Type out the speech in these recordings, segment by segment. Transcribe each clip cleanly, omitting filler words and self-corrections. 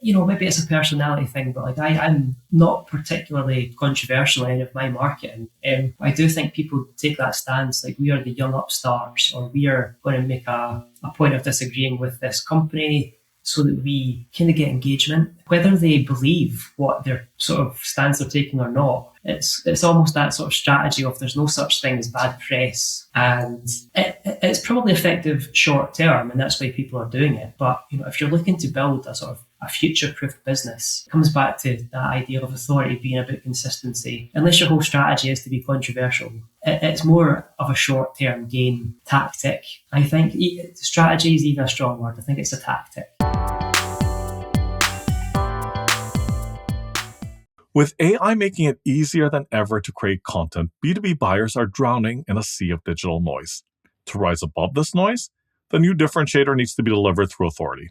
maybe it's a personality thing, but like I'm not particularly controversial in any of my marketing. I do think people take that stance, like we are the young upstarts, or we are going to make a point of disagreeing with this company so that we kind of get engagement. Whether they believe what their sort of stance they're taking or not, it's almost that sort of strategy of there's no such thing as bad press, and it's probably effective short term, and that's why people are doing it. But if you're looking to build a sort of a future-proof business, it comes back to that idea of authority being about consistency. Unless your whole strategy is to be controversial, it's more of a short-term gain tactic. I think strategy is even a strong word. I think it's a tactic. With AI making it easier than ever to create content, B2B buyers are drowning in a sea of digital noise. To rise above this noise, the new differentiator needs to be delivered through authority.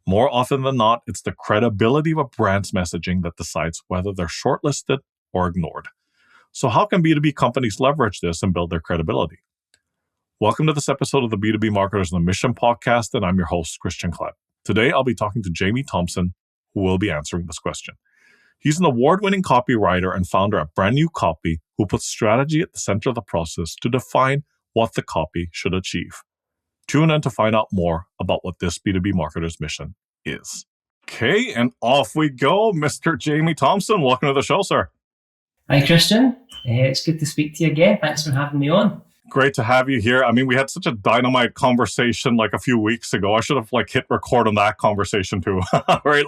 More often than not, it's the credibility of a brand's messaging that decides whether they're shortlisted or ignored. So how can B2B companies leverage this and build their credibility? Welcome to this episode of the B2B Marketers on a Mission podcast, and I'm your host, Christian Klett. Today, I'll be talking to Jamie Thomson, who will be answering this question. He's an award-winning copywriter and founder at Brand New Copy, who puts strategy at the center of the process to define what the copy should achieve. Tune in to find out more about what this B2B marketer's mission is. Okay, and off we go, Mr. Jamie Thomson. Welcome to the show, sir. Hi, Christian. It's good to speak to you again. Thanks for having me on. Great to have you here. I mean, we had such a dynamite conversation like a few weeks ago. I should have hit record on that conversation too, right?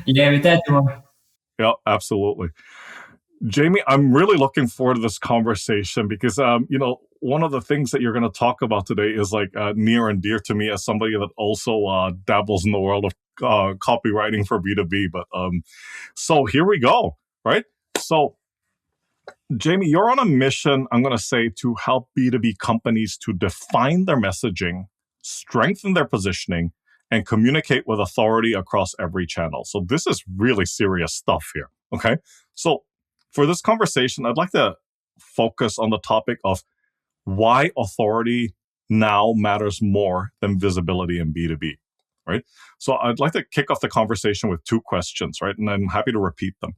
Yeah, we did. Yeah, absolutely. Jamie, I'm really looking forward to this conversation because, one of the things that you're going to talk about today is near and dear to me as somebody that also dabbles in the world of copywriting for B2B. But so here we go, right? So, Jamie, you're on a mission, I'm going to say, to help B2B companies to define their messaging, strengthen their positioning, and communicate with authority across every channel. So this is really serious stuff here, okay? So for this conversation, I'd like to focus on the topic of why authority now matters more than visibility in B2B, right? So I'd like to kick off the conversation with two questions, right? And I'm happy to repeat them.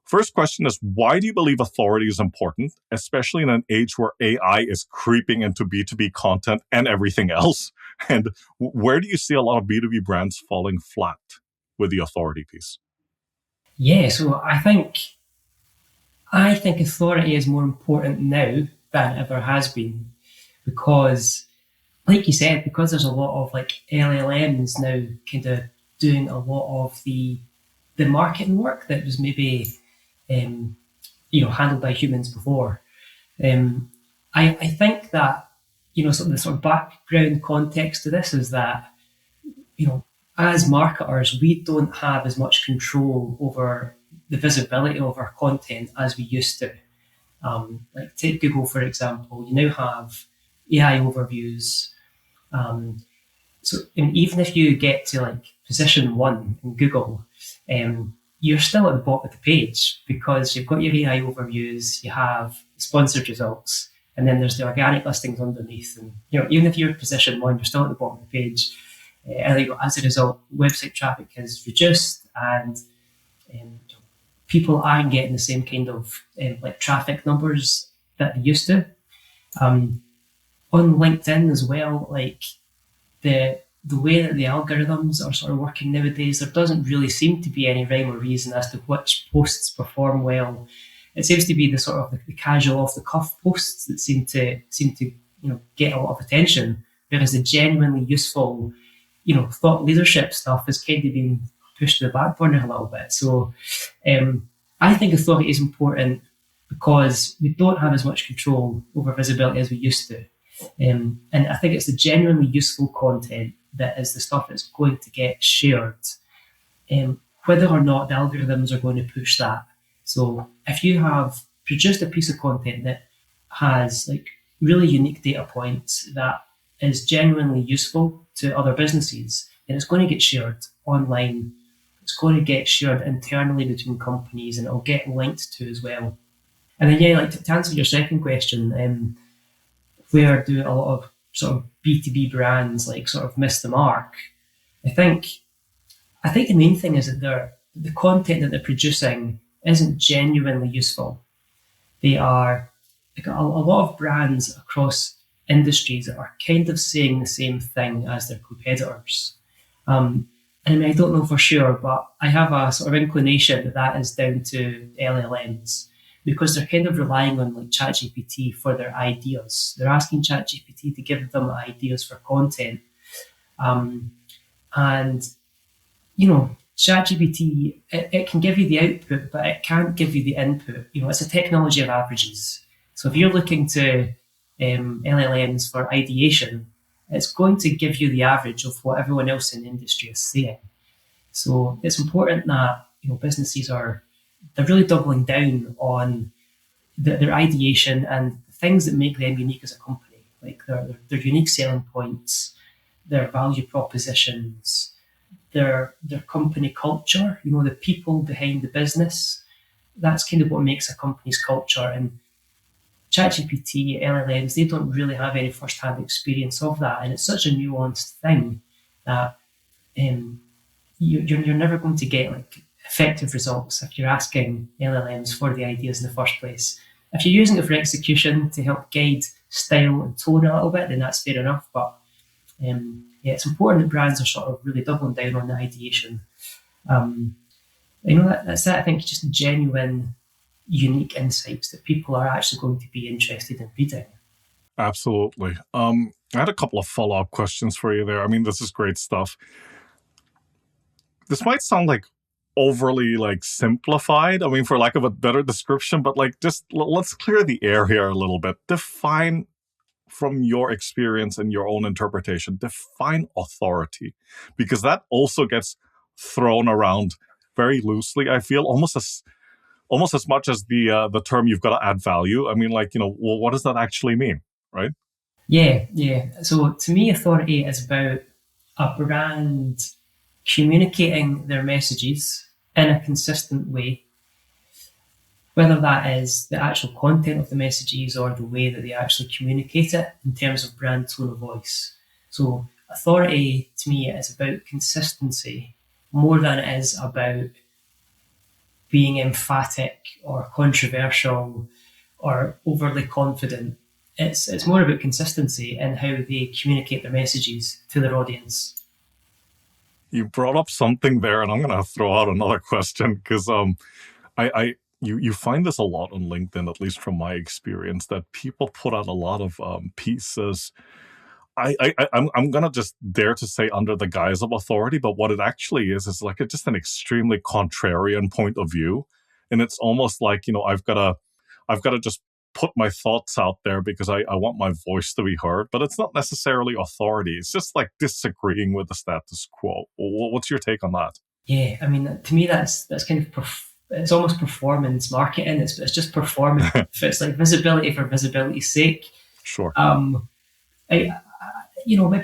First question is, why do you believe authority is important, especially in an age where AI is creeping into B2B content and everything else? And where do you see a lot of B2B brands falling flat with the authority piece? Yeah, so I think authority is more important now than it ever has been because, like you said, because there's a lot of LLMs now kind of doing a lot of the marketing work that was maybe handled by humans before. I think that the sort of background context to this is that as marketers we don't have as much control over the visibility of our content as we used to. Take Google for example. You now have AI overviews. So even if you get to position 1 in Google, you're still at the bottom of the page because you've got your AI overviews, you have sponsored results, and then there's the organic listings underneath. And even if you're at position 1, you're still at the bottom of the page. And as a result, website traffic has reduced, and people aren't getting the same kind of traffic numbers that they used to. On LinkedIn as well, the way that the algorithms are sort of working nowadays, there doesn't really seem to be any rhyme or reason as to which posts perform well. It seems to be the sort of the casual off the cuff posts that seem to get a lot of attention, whereas the genuinely useful thought leadership stuff is kind of being pushed to the back burner a little bit. So I think authority is important because we don't have as much control over visibility as we used to. And I think it's the genuinely useful content that is the stuff that's going to get shared, whether or not the algorithms are going to push that. So if you have produced a piece of content that has really unique data points that is genuinely useful to other businesses, then it's going to get shared online. It's going to get shared internally between companies, and it'll get linked to as well. And then, to answer your second question, where do a lot of sort of B2B brands sort of miss the mark? I think I think the main thing is that the content that they're producing isn't genuinely useful. They are like a lot of brands across industries that are kind of saying the same thing as their competitors. And I mean, I don't know for sure, but I have a sort of inclination that that is down to LLMs because they're kind of relying on like ChatGPT for their ideas. They're asking ChatGPT to give them ideas for content. And ChatGPT, it can give you the output, but it can't give you the input. It's a technology of averages. So if you're looking to LLMs for ideation, it's going to give you the average of what everyone else in the industry is saying. So it's important that businesses they're really doubling down on their ideation and things that make them unique as a company, like their unique selling points, their value propositions, their company culture, the people behind the business. That's kind of what makes a company's culture. And ChatGPT, LLMs, they don't really have any first-hand experience of that. And it's such a nuanced thing that you're never going to get like effective results if you're asking LLMs for the ideas in the first place. If you're using it for execution to help guide style and tone a little bit, then that's fair enough. But it's important that brands are sort of really doubling down on the ideation. That's it. I think just genuine, unique insights that people are actually going to be interested in reading. Absolutely. I had a couple of follow-up questions for you there. I mean, this is great stuff. This might sound like overly like simplified. I mean, for lack of a better description, but like just let's clear the air here a little bit. Define from your experience and your own interpretation, define authority, because that also gets thrown around very loosely. I feel almost as much as the term you've got to add value. I mean, like, well, what does that actually mean, right? Yeah. So to me, authority is about a brand communicating their messages in a consistent way, whether that is the actual content of the messages or the way that they actually communicate it in terms of brand tone of voice. So authority to me is about consistency more than it is about being emphatic or controversial or overly confident. It's more about consistency in how they communicate their messages to their audience. You brought up something there, and I'm going to throw out another question because you find this a lot on LinkedIn, at least from my experience, that people put out a lot of pieces. I'm going to just dare to say under the guise of authority, but what it actually is like just an extremely contrarian point of view. And it's almost like, I've got to just put my thoughts out there because I want my voice to be heard, but it's not necessarily authority. It's just like disagreeing with the status quo. What's your take on that? Yeah, I mean, to me, that's kind of it's almost performance marketing. It's just performance. It's like visibility for visibility's sake. Sure. Maybe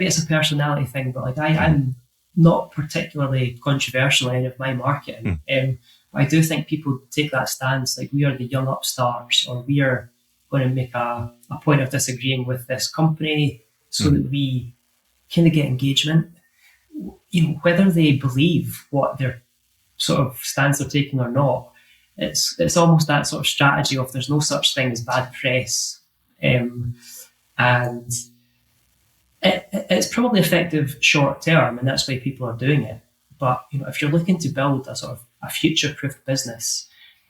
it's a personality thing, but like I'm not particularly controversial in any of my marketing. I do think people take that stance, like we are the young upstarts, or we are going to make a point of disagreeing with this company so that we kind of get engagement. Whether they believe what their sort of stance they're taking or not, it's almost that sort of strategy of there's no such thing as bad press, and it's probably effective short term, and that's why people are doing it. But if you're looking to build a sort of a future-proof business,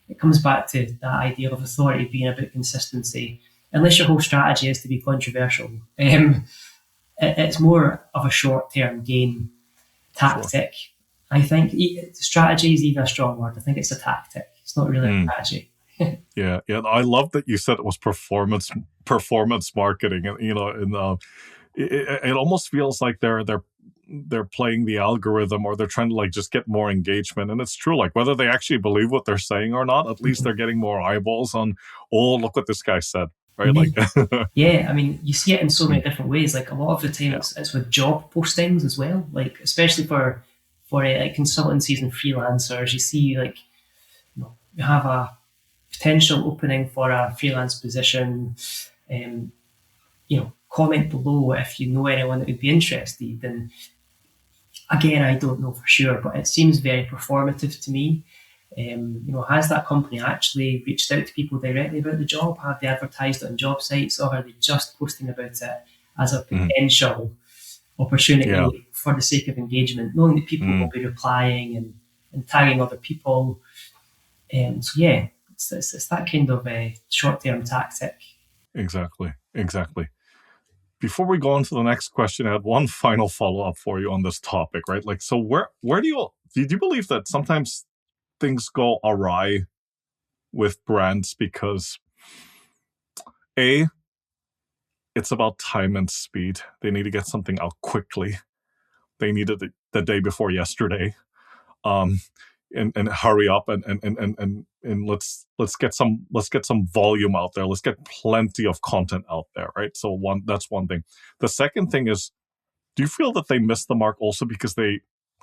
it comes back to that idea of authority being about consistency. Unless your whole strategy is to be controversial, it's more of a short-term gain tactic. Sure. I think strategy is even a strong word. I think it's a tactic. It's not really a strategy. Yeah. I love that you said it was performance marketing. And it almost feels like they're playing the algorithm, or they're trying to like just get more engagement. And it's true, like whether they actually believe what they're saying or not, at least they're getting more eyeballs on, oh, look what this guy said, right? Like, yeah, I mean, you see it in so many different ways. Like a lot of the time it's with job postings as well, like especially for like consultancies and freelancers. You see like, you have a potential opening for a freelance position, comment below if you know anyone that would be interested. And Again, I don't know for sure, but it seems very performative to me. Has that company actually reached out to people directly about the job? Have they advertised it on job sites, or are they just posting about it as a potential opportunity for the sake of engagement, knowing that people will be replying and tagging other people? It's that kind of a short-term tactic. Exactly. Before we go on to the next question, I had one final follow-up for you on this topic, right? Like, so where do you believe that sometimes things go awry with brands because it's about time and speed. They need to get something out quickly. They need it the day before yesterday. And hurry up and let's get some volume out there. Let's get plenty of content out there, right? So that's one thing. The second thing is, do you feel that they miss the mark also because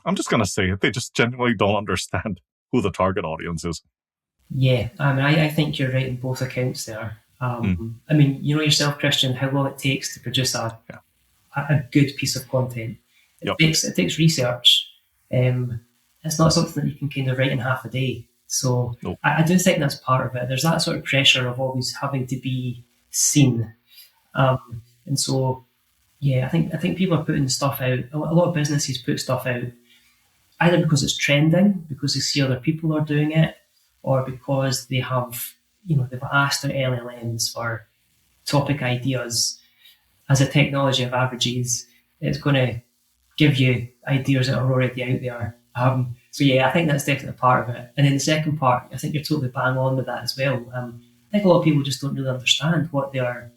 I'm just gonna say it, they just genuinely don't understand who the target audience is? Yeah, I think you're right in both accounts there. I mean, you know yourself, Christian, how long it takes to produce a good piece of content. It takes research. It's not something that you can kind of write in half a day. So Nope. I do think that's part of it. There's that sort of pressure of always having to be seen. And so, yeah, I think people are putting stuff out. A lot of businesses put stuff out either because it's trending, because they see other people are doing it, or because they have, they've asked their LLMs for topic ideas. As a technology of averages, it's going to give you ideas that are already out there. So yeah, I think that's definitely part of it. And then the second part, I think you're totally bang on with that as well. I think a lot of people just don't really understand what their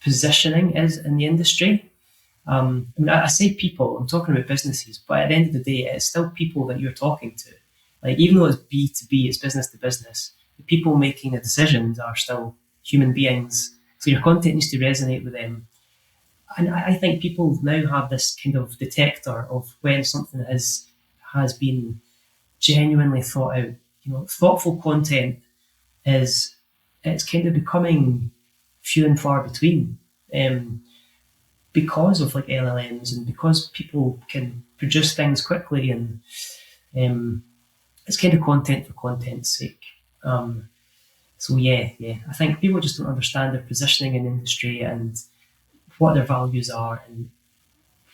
positioning is in the industry. I say people, I'm talking about businesses, but at the end of the day, it's still people that you're talking to. Like, even though it's B2B, it's business to business, the people making the decisions are still human beings. So your content needs to resonate with them. And I think people now have this kind of detector of when something has been genuinely thought out. Thoughtful content it's kind of becoming few and far between. Because of like LLMs and because people can produce things quickly, and it's kind of content for content's sake. So yeah, I think people just don't understand their positioning in the industry and what their values are and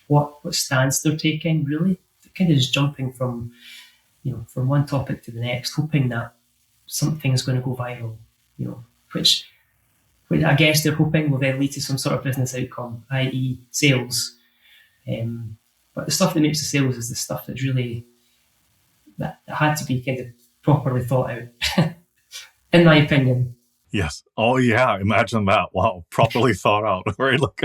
what stance they're taking. Really, they're kind of just jumping from one topic to the next, hoping that something's going to go viral. Which I guess they're hoping will then lead to some sort of business outcome, i.e. sales. But the stuff that makes the sales is the stuff that's really, that had to be kind of properly thought out, in my opinion. Yes. Oh, yeah. Imagine that. Wow. Properly thought out. Right. Look.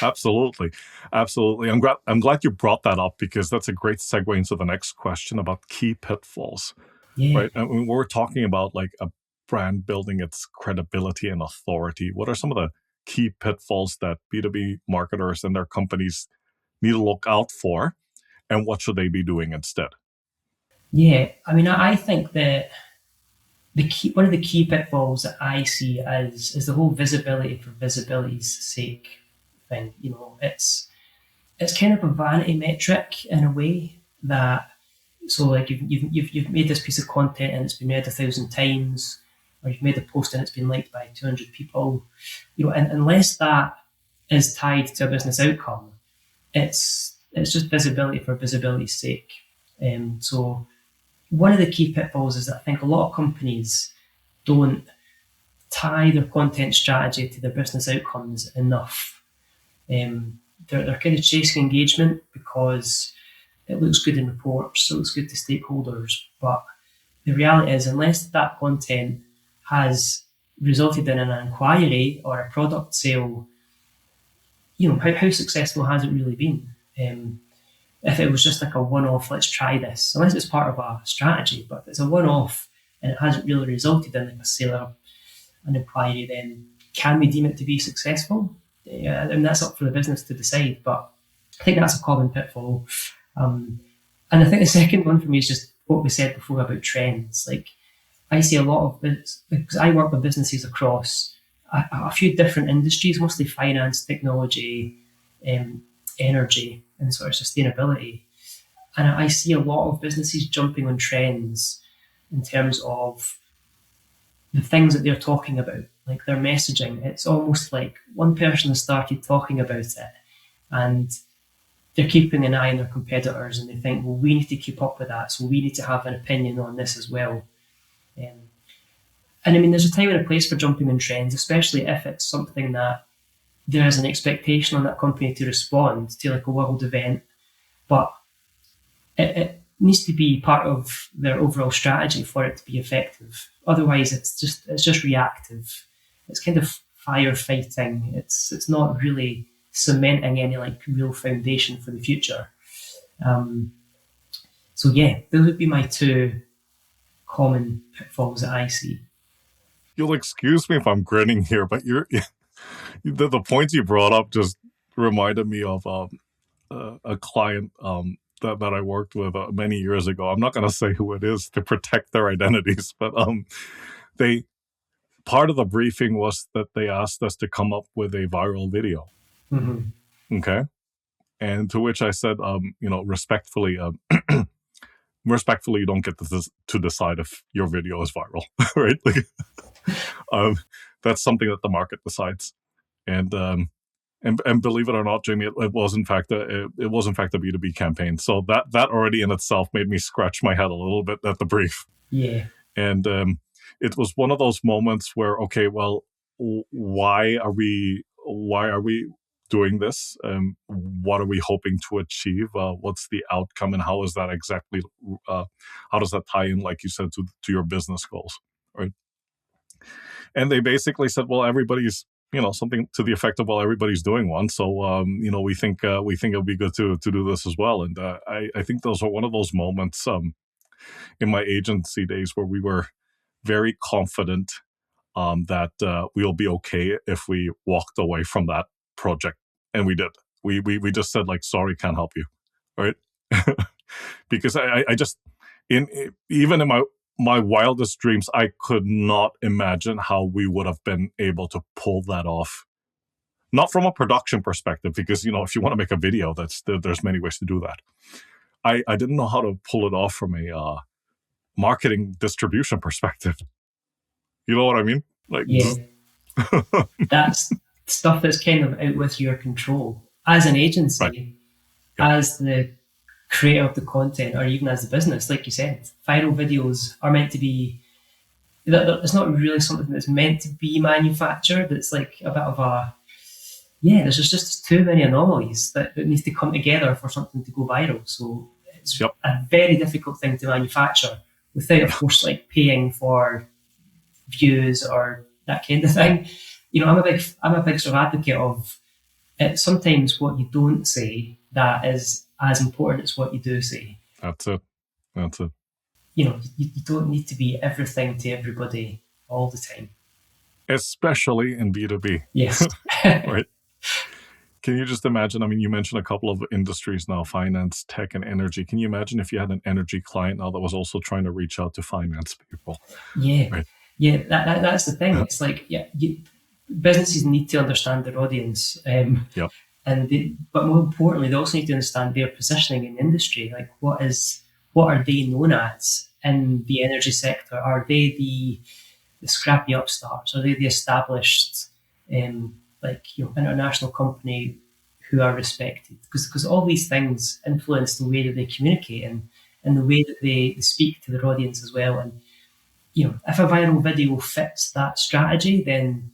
Absolutely. I'm glad you brought that up, because that's a great segue into the next question about key pitfalls. Yeah. Right. I mean, we're talking about like a brand building its credibility and authority. What are some of the key pitfalls that B2B marketers and their companies need to look out for, and what should they be doing instead? Yeah. I mean, I think that one of the key pitfalls that I see is the whole visibility for visibility's sake thing. It's kind of a vanity metric in a way that, so like you've made this piece of content and it's been read 1,000 times, or you've made a post and it's been liked by 200 people. And unless that is tied to a business outcome, it's just visibility for visibility's sake. So one of the key pitfalls is that I think a lot of companies don't tie their content strategy to their business outcomes enough. They're kind of chasing engagement because it looks good in reports, it looks good to stakeholders. But the reality is, unless that content has resulted in an inquiry or a product sale, how successful has it really been? If it was just like a one-off, let's try this, unless it's part of a strategy, but if it's a one-off and it hasn't really resulted in like a sale or an inquiry, then can we deem it to be successful? And that's up for the business to decide. But I think that's a common pitfall. And I think the second one for me is just what we said before about trends. Like, I see a lot of this, because I work with businesses across a few different industries, mostly finance, technology, energy and sort of sustainability. And I see a lot of businesses jumping on trends in terms of the things that they're talking about, like their messaging. It's almost like one person has started talking about it and they're keeping an eye on their competitors and they think, well, we need to keep up with that. So we need to have an opinion on this as well. And I mean, there's a time and a place for jumping on trends, especially if it's something that there is an expectation on that company to respond to, like a world event. But it needs to be part of their overall strategy for it to be effective. Otherwise, it's just reactive. It's kind of firefighting. It's not really cementing any like real foundation for the future. So yeah, those would be my two common pitfalls that I see. You'll excuse me if I'm grinning here, but the points you brought up just reminded me of a client that I worked with many years ago. I'm not going to say who it is to protect their identities, but part of the briefing was that they asked us to come up with a viral video. Mm-hmm. Okay, and to which I said, respectfully, you don't get to decide if your video is viral, right? That's something that the market decides, and believe it or not, Jamie, it was in fact a B2B campaign. So that already in itself made me scratch my head a little bit at the brief. Yeah, and it was one of those moments where, okay, well, why are we doing this? What are we hoping to achieve? What's the outcome, and how is that exactly? How does that tie in, like you said, to your business goals, right? And they basically said, well, everybody's, something to the effect of, well, everybody's doing one, so we think it'll be good to do this as well. And I think those are one of those moments in my agency days where we were very confident that we'll be okay if we walked away from that project, and we did. We just said, like, sorry, can't help you, right? Because I just even in my wildest dreams, I could not imagine how we would have been able to pull that off. Not from a production perspective, because if you want to make a video, there's many ways to do that. I didn't know how to pull it off from a marketing distribution perspective. You know what I mean? Like, yeah. That's stuff that's kind of out with your control as an agency, right. Yeah. as the creator of the content, or even as the business. Like you said, viral videos are meant to be, it's not really something that's meant to be manufactured. It's like a bit of there's just too many anomalies that needs to come together for something to go viral. So it's a very difficult thing to manufacture without, of course, like paying for views or that kind of thing. I'm a big sort of advocate of it. Sometimes what you don't say that is as important as what you do say. That's it. You don't need to be everything to everybody all the time. Especially in B2B. Yes. Right. Can you just imagine? I mean, you mentioned a couple of industries now, finance, tech, and energy. Can you imagine if you had an energy client now that was also trying to reach out to finance people? Yeah. Right. Yeah, that's the thing. It's like, businesses need to understand their audience. But more importantly, they also need to understand their positioning in the industry. Like, what are they known as in the energy sector? Are they the scrappy upstarts? Are they the established, international company who are respected? Because all these things influence the way that they communicate and the way that they speak to their audience as well. And if a viral video fits that strategy, then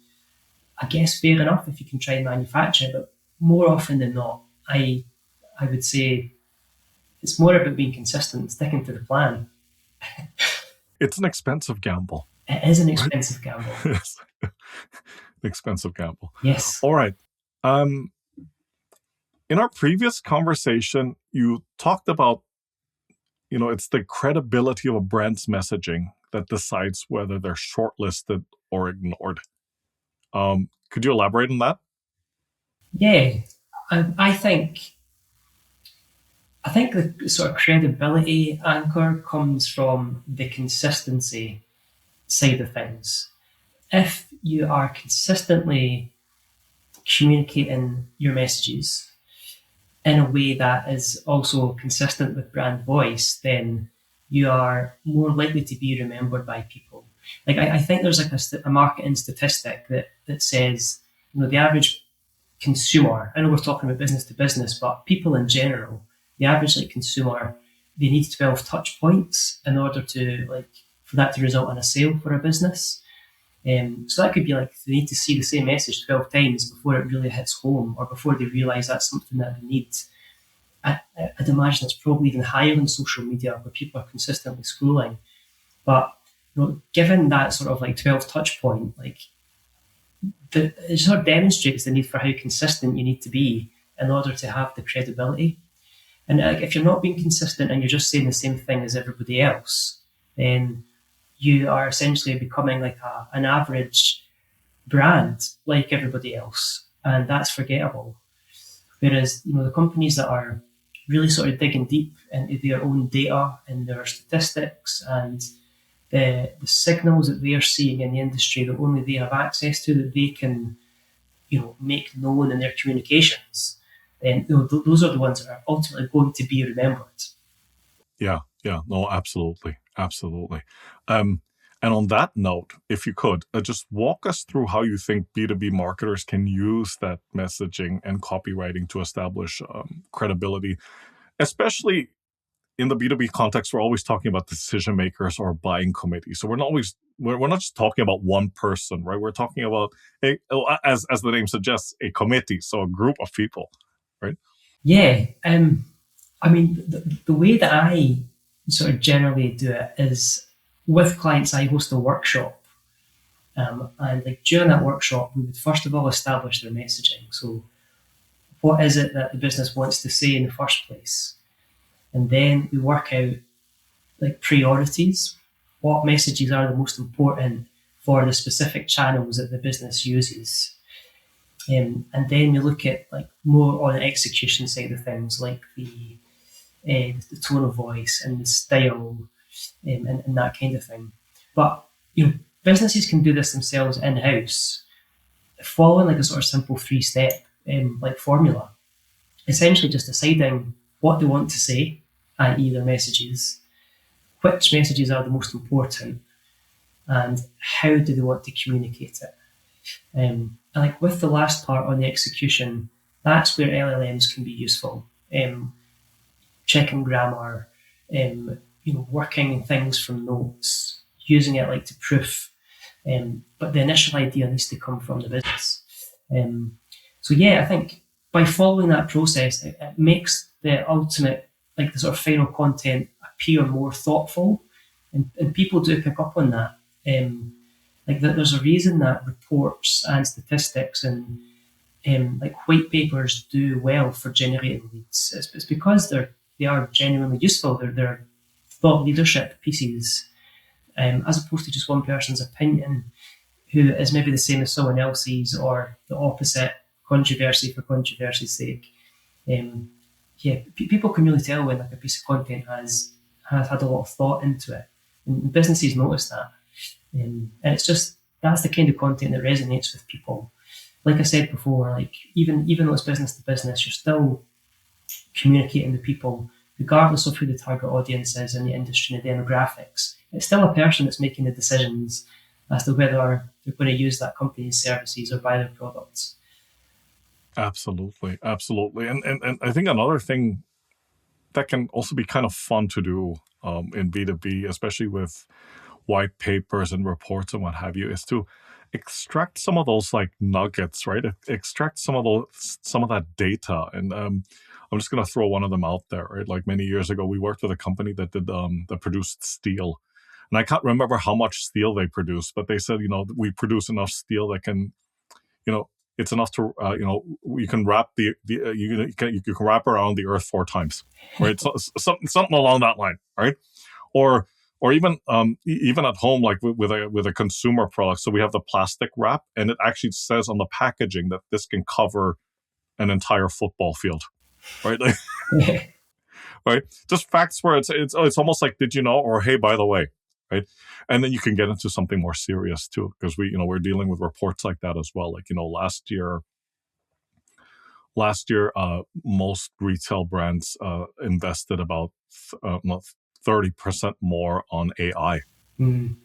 I guess fair enough if you can try and manufacture it. But more often than not, I would say it's more about being consistent, sticking to the plan. It's an expensive gamble. It is an expensive gamble. Yes. Expensive gamble. Yes. All right. In our previous conversation, you talked about, it's the credibility of a brand's messaging that decides whether they're shortlisted or ignored. Could you elaborate on that? Yeah, I think the sort of credibility anchor comes from the consistency side of things. If you are consistently communicating your messages, in a way that is also consistent with brand voice, then you are more likely to be remembered by people. Like I think there's like a marketing statistic that says, the average consumer, I know we're talking about business to business, but people in general, the average like consumer, they need 12 touch points in order to like for that to result in a sale for a business. So that could be like they need to see the same message 12 times before it really hits home or before they realize that's something that they need. I'd imagine it's probably even higher in social media where people are consistently scrolling. But given that sort of like 12 touch point, like it sort of demonstrates the need for how consistent you need to be in order to have the credibility. And like, if you're not being consistent and you're just saying the same thing as everybody else, then you are essentially becoming like an average brand like everybody else, and that's forgettable. Whereas the companies that are really sort of digging deep into their own data and their statistics and the signals that they are seeing in the industry that only they have access to, that they can make known in their communications, then those are the ones that are ultimately going to be remembered. Yeah, no, absolutely, absolutely. And on that note, if you could just walk us through how you think B2B marketers can use that messaging and copywriting to establish credibility, especially in the B2B context. We're always talking about decision makers or buying committees. So we're not just talking about one person, right? We're talking about as the name suggests, a committee, so a group of people, right? Yeah. I mean, the way that I sort of generally do it is with clients, I host a workshop. And like during that workshop, we would first of all establish their messaging. So, what is it that the business wants to say in the first place? And then we work out like priorities. What messages are the most important for the specific channels that the business uses? And then we look at like more on the execution side of things, like the tone of voice and the style, and that kind of thing. But businesses can do this themselves in house, following like a sort of simple 3-step like formula. Essentially, just deciding what they want to say, i.e., their messages, which messages are the most important, and how do they want to communicate it. And like with the last part on the execution, that's where LLMs can be useful. Checking grammar, working things from notes, using it like to proof. But the initial idea needs to come from the business. So yeah, I think by following that process, it makes the ultimate, like the sort of final content appear more thoughtful, and people do pick up on that. Like that, there's a reason that reports and statistics and like white papers do well for generating leads. It's because they are genuinely useful. They're thought leadership pieces, as opposed to just one person's opinion, who is maybe the same as someone else's or the opposite, controversy for controversy's sake. People can really tell when like a piece of content has had a lot of thought into it, and businesses notice that. And it's just that's the kind of content that resonates with people. Like I said before, like even though it's business to business, you're still communicating to people, regardless of who the target audience is in the industry and the demographics. It's still a person that's making the decisions as to whether they're going to use that company's services or buy their products. Absolutely, absolutely. And I think another thing that can also be kind of fun to do in B2B, especially with white papers and reports and what have you, is to extract some of those like nuggets, right? Extract some of that data. And I'm just going to throw one of them out there, right? Like many years ago, we worked with a company that produced steel. And I can't remember how much steel they produced, but they said, we produce enough steel that can, it's enough to, you can wrap you can wrap around the earth 4 times, right? So, something along that line, right? Or even at home, like with a consumer product. So we have the plastic wrap, and it actually says on the packaging that this can cover an entire football field, right? Right? Just facts where it's almost like, did you know, or hey, by the way, right? And then you can get into something more serious too, because we're dealing with reports like that as well. Like last year, last year, most retail brands invested about 30% more on AI. Mm.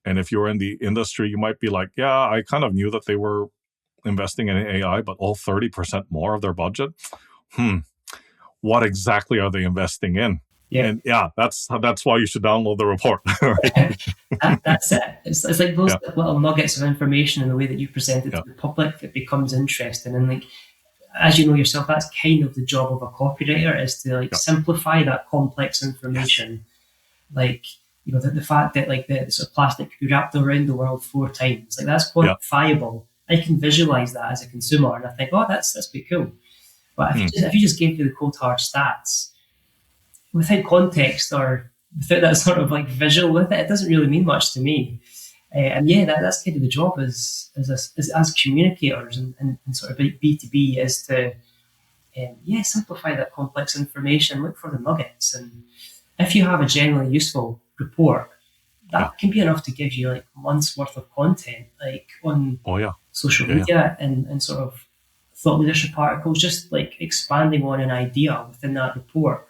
And if you're in the industry, you might be like, yeah, I kind of knew that they were investing in AI, but all 30% more of their budget? What exactly are they investing in? Yeah. And yeah, that's why you should download the report. That's it. It's like those little nuggets of information in the way that you present it Yeah. to the public that becomes interesting. And like, as you know yourself, that's kind of the job of a copywriter, is to like simplify that complex information. Like, you know, the fact that like the sort of plastic could be wrapped around the world 4 times, like that's quantifiable. I can visualize that as a consumer, and I think, oh, that's pretty cool. But if you just gave me the cold hard stats without context or without that sort of like visual with it, it doesn't really mean much to me. And yeah, that's kind of the job as communicators and sort of B2B, is to simplify that complex information, look for the nuggets. And if you have a genuinely useful report, that can be enough to give you like months worth of content, like on social media and sort of thought leadership articles, just like expanding on an idea within that report.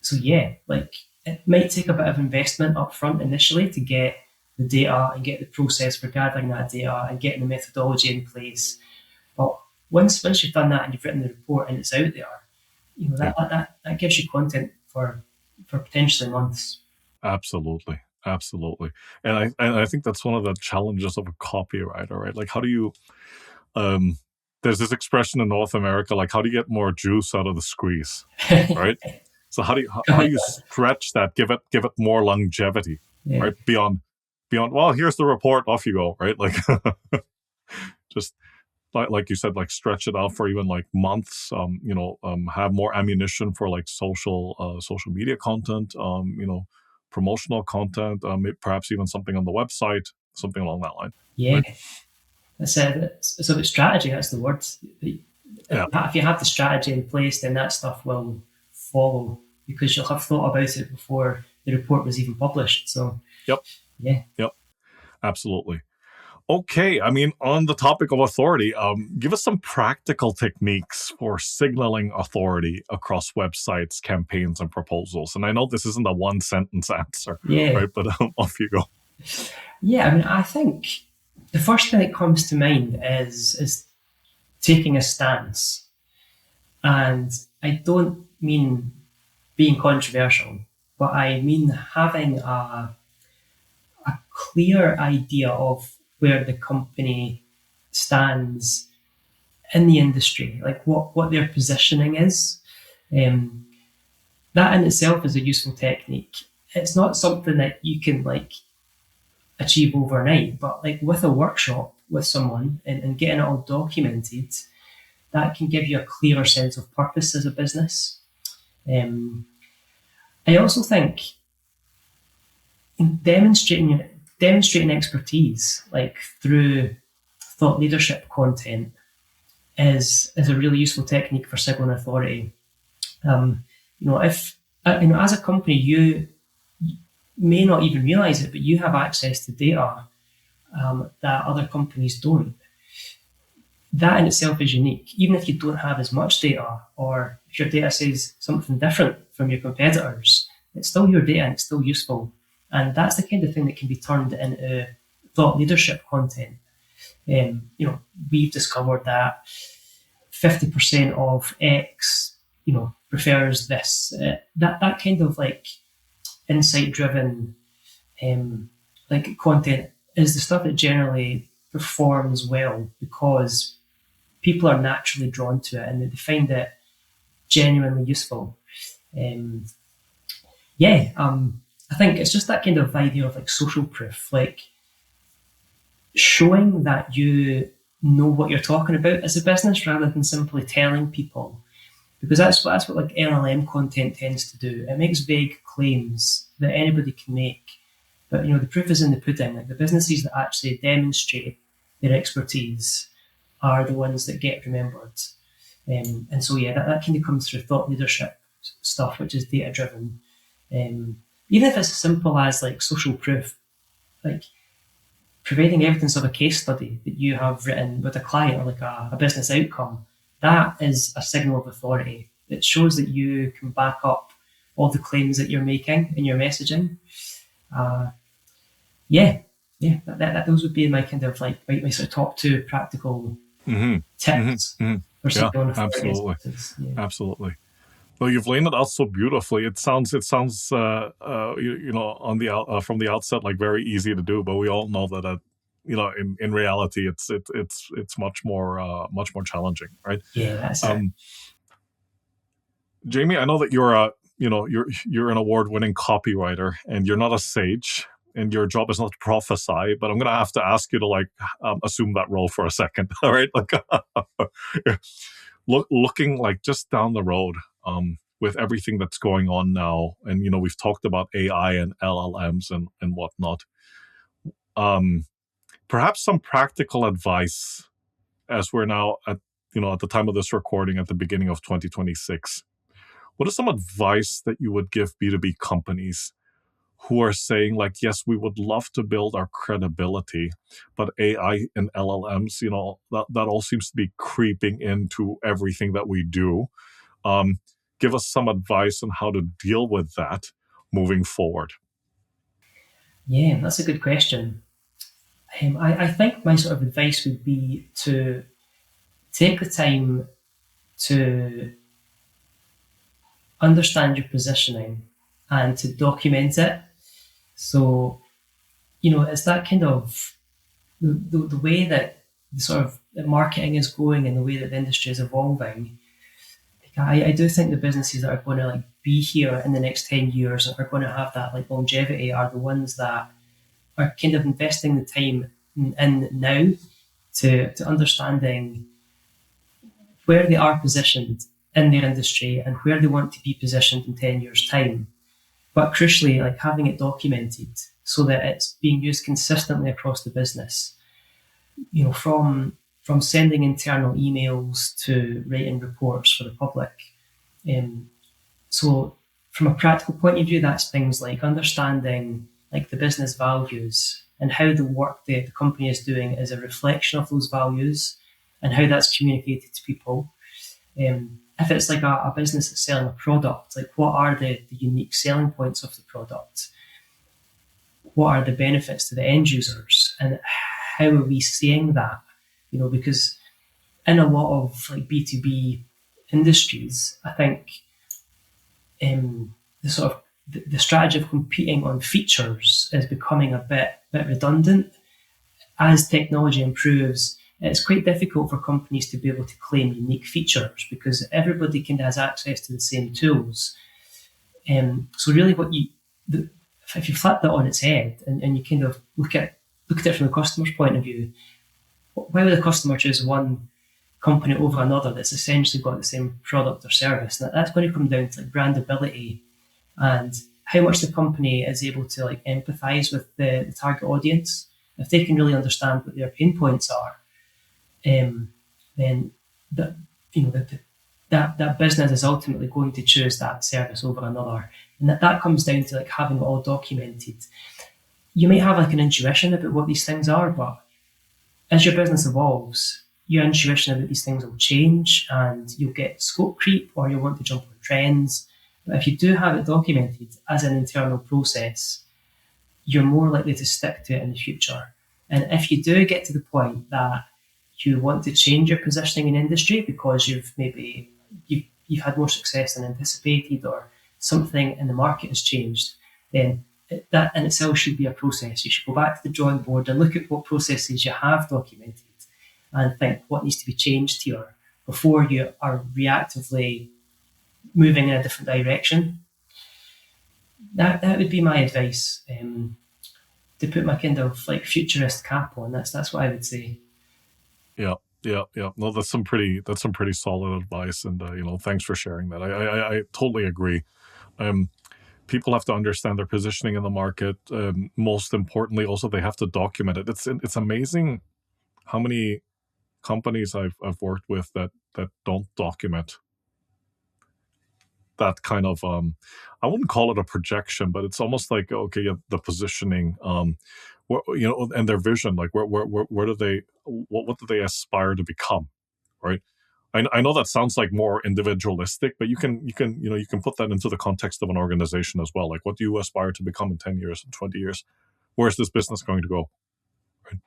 So yeah, like it might take a bit of investment up front initially to get the data and get the process for gathering that data and getting the methodology in place. But once you've done that and you've written the report and it's out there, you know, that gives you content for potentially months. Absolutely. And I think that's one of the challenges of a copywriter, right? Like, how do you there's this expression in North America, like, how do you get more juice out of the squeeze, right? So how do you stretch that, give it more longevity, right? Beyond, well, here's the report, off you go, right? Like, just like you said, like stretch it out for even like months, have more ammunition for like social media content, promotional content, perhaps even something on the website, something along that line. Yeah. Right? It's about strategy. That's the word. If you have the strategy in place, then that stuff will follow, because you'll have thought about it before the report was even published. So, Yep. Absolutely. Okay. I mean, on the topic of authority, give us some practical techniques for signaling authority across websites, campaigns, and proposals. And I know this isn't a one sentence answer, right? But off you go. Yeah. I mean, I think the first thing that comes to mind is taking a stance. And I don't mean being controversial, but I mean having a clear idea of where the company stands in the industry, like what their positioning is. That in itself is a useful technique. It's not something that you can like achieve overnight, but like with a workshop with someone and getting it all documented, that can give you a clearer sense of purpose as a business. I also think demonstrating expertise, like through thought leadership content, is a really useful technique for signaling authority. If as a company, you may not even realize it, but you have access to data that other companies don't. That in itself is unique. Even if you don't have as much data, or if your data says something different from your competitors, it's still your data and it's still useful. And that's the kind of thing that can be turned into thought leadership content. We've discovered that 50% of X, prefers this. That kind of like insight-driven like content is the stuff that generally performs well, because people are naturally drawn to it and they find it genuinely useful. I think it's just that kind of idea of like social proof, like showing that you know what you're talking about as a business rather than simply telling people, because that's what like LLM content tends to do. It makes vague claims that anybody can make, but the proof is in the pudding. Like the businesses that actually demonstrate their expertise are the ones that get remembered. And so that kind of comes through thought leadership stuff, which is data driven. Even if it's as simple as like social proof, like providing evidence of a case study that you have written with a client or like a business outcome, that is a signal of authority. It shows that you can back up all the claims that you're making in your messaging. Uh, yeah, yeah, those would be my kind of like my sort of top two practical Mm-hmm. tips Mm-hmm. for Yeah, signaling authority. absolutely. Yeah. Absolutely. Well, you've laid it out so beautifully. It sounds, on the from the outset, like very easy to do, but we all know that, in reality, it's much more challenging, right? Yeah, that's it. Um, Jamie, I know that you're an award-winning copywriter, and you're not a sage, and your job is not to prophesy. But I'm gonna have to ask you to like assume that role for a second, all right? Like, looking like just down the road, with everything that's going on now, and we've talked about AI and LLMs and whatnot. Um, Perhaps some practical advice as we're now at the time of this recording at the beginning of 2026. What is some advice that you would give B2B companies who are saying like, yes, we would love to build our credibility, but AI and LLMs, that all seems to be creeping into everything that we do. Um, Give us some advice on how to deal with that moving forward. Yeah, that's a good question. I think my sort of advice would be to take the time to understand your positioning and to document it. So, it's that kind of the way that the sort of the marketing is going and the way that the industry is evolving. I do think the businesses that are going to like be here in the next 10 years and are going to have that like longevity are the ones that are kind of investing the time in now to understanding where they are positioned in their industry and where they want to be positioned in 10 years' time. But crucially, like having it documented so that it's being used consistently across the business. From sending internal emails to writing reports for the public. So from a practical point of view, that's things like understanding like the business values and how the work that the company is doing is a reflection of those values and how that's communicated to people. If it's like a business that's selling a product, like what are the unique selling points of the product? What are the benefits to the end users? And how are we seeing that? Because in a lot of like B2B industries, I think the sort of the strategy of competing on features is becoming a bit redundant. As technology improves, it's quite difficult for companies to be able to claim unique features because everybody kind of has access to the same tools. So really, if you flip that on its head and you kind of look at it from the customer's point of view, why would a customer choose one company over another that's essentially got the same product or service? And that's going to come down to like brandability and how much the company is able to like empathize with the target audience. If they can really understand what their pain points are, then that that business is ultimately going to choose that service over another. And that comes down to like having it all documented. You might have like an intuition about what these things are, but as your business evolves, your intuition about these things will change and you'll get scope creep or you'll want to jump on trends. But if you do have it documented as an internal process, you're more likely to stick to it in the future. And if you do get to the point that you want to change your positioning in industry because you've had more success than anticipated or something in the market has changed, then that in itself should be a process. You should go back to the drawing board and look at what processes you have documented and think what needs to be changed here before you are reactively moving in a different direction. That would be my advice. To put my kind of like futurist cap on, that's what I would say. Yeah, yeah, yeah. No, that's some pretty solid advice, and thanks for sharing that. I totally agree. People have to understand their positioning in the market. Most importantly, also they have to document it. It's amazing how many companies I've worked with that don't document that kind of, I wouldn't call it a projection, but it's almost like, okay, the positioning, and their vision, like where do they, what do they aspire to become, right? I know that sounds like more individualistic, but you can put that into the context of an organization as well. Like, what do you aspire to become in 10 years, in 20 years? Where's this business going to go? Right?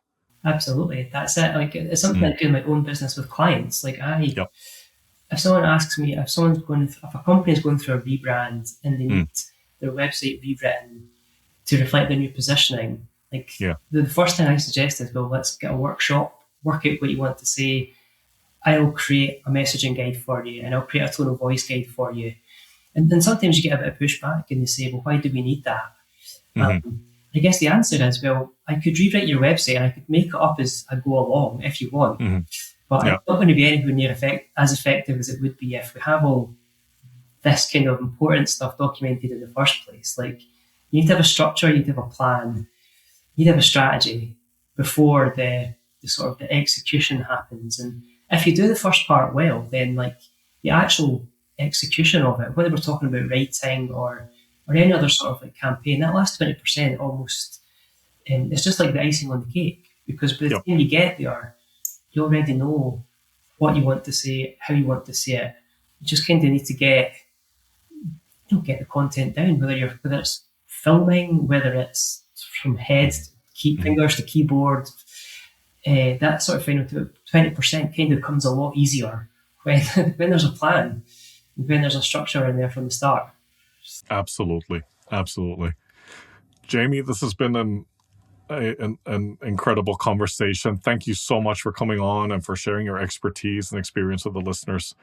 Absolutely. That's it. Like, it's something I do in my own business with clients. Like, Yep. if someone asks me, if a company is going through a rebrand and they need their website rewritten to reflect their new positioning, like, the first thing I suggest is, well, let's get a workshop, work out what you want to say. I'll create a messaging guide for you, and I'll create a tone of voice guide for you. And then sometimes you get a bit of pushback and they say, well, why do we need that? I guess the answer is, well, I could rewrite your website and I could make it up as I go along if you want. But it's not going to be anywhere near as effective as it would be if we have all this kind of important stuff documented in the first place. Like, you need to have a structure, you need to have a plan, you need to have a strategy before the sort of the execution happens. And if you do the first part well, then like the actual execution of it, whether we're talking about writing or any other sort of like campaign, that last 20% almost, it's just like the icing on the cake, because by the time you get there, you already know what you want to say, how you want to say it. You just kind of need to get the content down, whether it's filming, whether it's from head, fingers to keyboard. That sort of final 20% kind of comes a lot easier when there's a plan, when there's a structure in there from the start. Absolutely. Jamie, this has been an incredible conversation. Thank you so much for coming on and for sharing your expertise and experience with the listeners.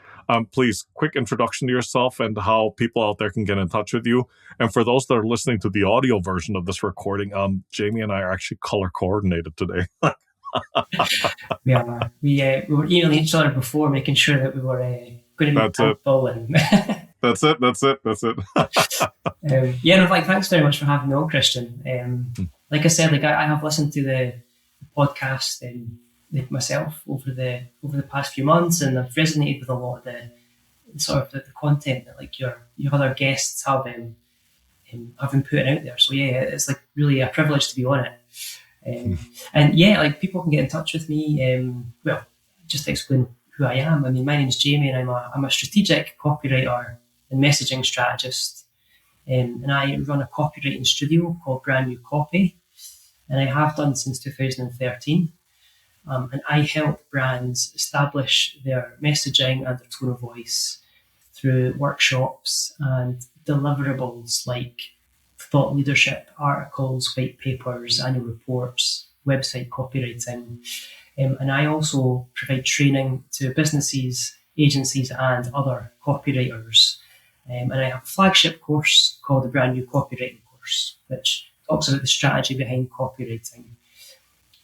Please, quick introduction to yourself and how people out there can get in touch with you. And for those that are listening to the audio version of this recording, Jamie and I are actually color coordinated today. We were emailing each other before, making sure that we were going to be comfortable. That's it. Thanks very much for having me on, Christian. Like I said, I have listened to the podcast myself over the past few months, and I've resonated with a lot of the sort of the content that like your other guests have been putting out there. So it's like really a privilege to be on it. People can get in touch with me. Just to explain who I am. I mean, my name is Jamie, and I'm a strategic copywriter and messaging strategist. And I run a copywriting studio called Brand New Copy, and I have done since 2013. And I help brands establish their messaging and their tone of voice through workshops and deliverables like thought leadership, articles, white papers, annual reports, website copywriting. And I also provide training to businesses, agencies, and other copywriters. And I have a flagship course called the Brand New Copywriting course, which talks about the strategy behind copywriting.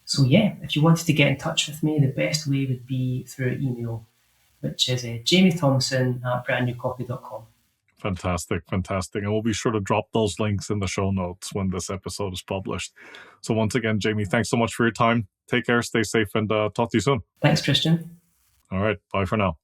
So if you wanted to get in touch with me, the best way would be through email, which is jamiethomson@brandnewcopy.com. Fantastic. And we'll be sure to drop those links in the show notes when this episode is published. So once again, Jamie, thanks so much for your time. Take care, stay safe, and talk to you soon. Thanks, Christian. All right. Bye for now.